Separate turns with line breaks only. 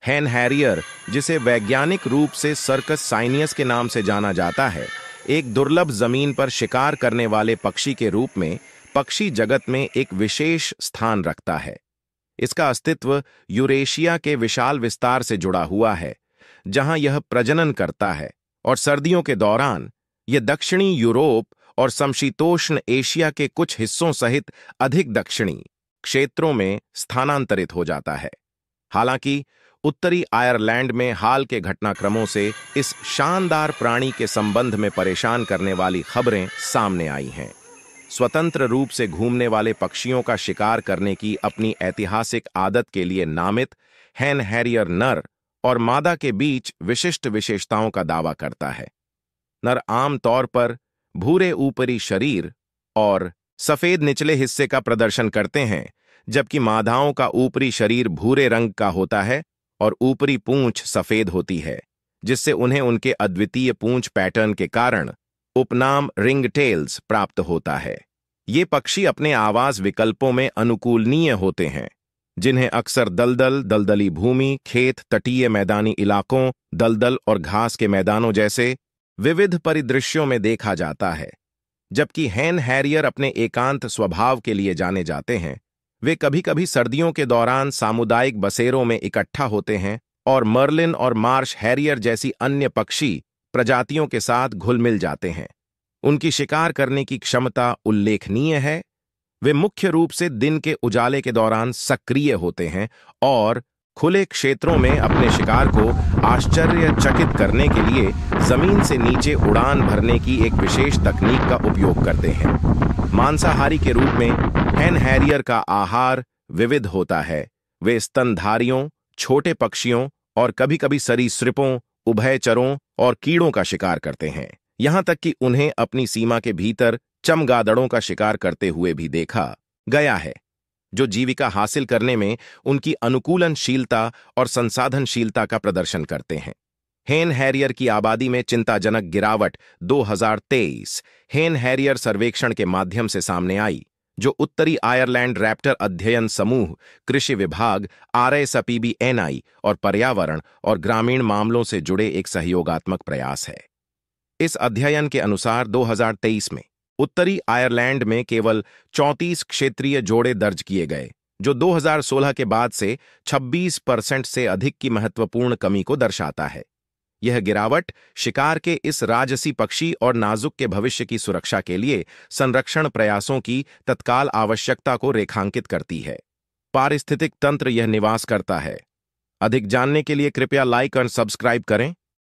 हैन Harrier, जिसे वैज्ञानिक रूप से सर्कस साइनियस के नाम से जाना जाता है, एक दुर्लभ जमीन पर शिकार करने वाले पक्षी के रूप में पक्षी जगत में एक विशेष स्थान रखता है। इसका अस्तित्व यूरेशिया के विशाल विस्तार से जुड़ा हुआ है, जहां यह प्रजनन करता है और सर्दियों के दौरान यह दक्षिणी यूरोप और समशीतोष्ण एशिया के कुछ हिस्सों सहित अधिक दक्षिणी क्षेत्रों में स्थानांतरित हो जाता है। हालांकि उत्तरी आयरलैंड में हाल के घटनाक्रमों से इस शानदार प्राणी के संबंध में परेशान करने वाली खबरें सामने आई हैं। स्वतंत्र रूप से घूमने वाले पक्षियों का शिकार करने की अपनी ऐतिहासिक आदत के लिए नामित हैन हैरियर नर और मादा के बीच विशिष्ट विशेषताओं का दावा करता है। नर आम तौर पर भूरे ऊपरी शरीर और सफेद निचले हिस्से का प्रदर्शन करते हैं, जबकि मादाओं का ऊपरी शरीर भूरे रंग का होता है और ऊपरी पूंछ सफेद होती है, जिससे उन्हें उनके अद्वितीय पूंछ पैटर्न के कारण उपनाम रिंगटेल्स प्राप्त होता है। ये पक्षी अपने आवास विकल्पों में अनुकूलनीय होते हैं, जिन्हें अक्सर दलदल, दलदली भूमि, खेत, तटीय मैदानी इलाकों, दलदल और घास के मैदानों जैसे विविध परिदृश्यों में देखा जाता है। जबकि हैन हैरियर अपने एकांत स्वभाव के लिए जाने जाते हैं, वे कभी-कभी सर्दियों के दौरान सामुदायिक बसेरों में इकट्ठा होते हैं और मर्लिन और मार्श हैरियर जैसी अन्य पक्षी प्रजातियों के साथ घुल मिल जाते हैं। उनकी शिकार करने की क्षमता उल्लेखनीय है। वे मुख्य रूप से दिन के उजाले के दौरान सक्रिय होते हैं और खुले क्षेत्रों में अपने शिकार को आश्चर्यचकित करने के लिए जमीन से नीचे उड़ान भरने की एक विशेष तकनीक का उपयोग करते हैं। मांसाहारी के रूप में हैन हैरियर का आहार विविध होता है। वे स्तनधारियों, छोटे पक्षियों और कभी-कभी सरीसृपों, उभयचरों और कीड़ों का शिकार करते हैं। यहां तक कि उन्हें अपनी सीमा के भीतर चमगादड़ों का शिकार करते हुए भी देखा गया है, जो जीविका हासिल करने में उनकी अनुकूलनशीलता और संसाधनशीलता का प्रदर्शन करते हैं। हैन हैरियर की आबादी में चिंताजनक गिरावट 2023 हैन हैरियर सर्वेक्षण के माध्यम से सामने आई, जो उत्तरी आयरलैंड रैप्टर अध्ययन समूह, कृषि विभाग, RSPBNI और पर्यावरण और ग्रामीण मामलों से जुड़े एक सहयोगात्मक प्रयास है। इस अध्ययन के अनुसार 2023 में उत्तरी आयरलैंड में केवल 34 क्षेत्रीय जोड़े दर्ज किए गए, जो 2016 के बाद से 26% से अधिक की महत्वपूर्ण कमी को दर्शाता है। यह गिरावट शिकार के इस राजसी पक्षी और नाजुक के भविष्य की सुरक्षा के लिए संरक्षण प्रयासों की तत्काल आवश्यकता को रेखांकित करती है। पारिस्थितिक तंत्र यह निवास करता है। अधिक जानने के लिए कृपया लाइक और सब्सक्राइब करें।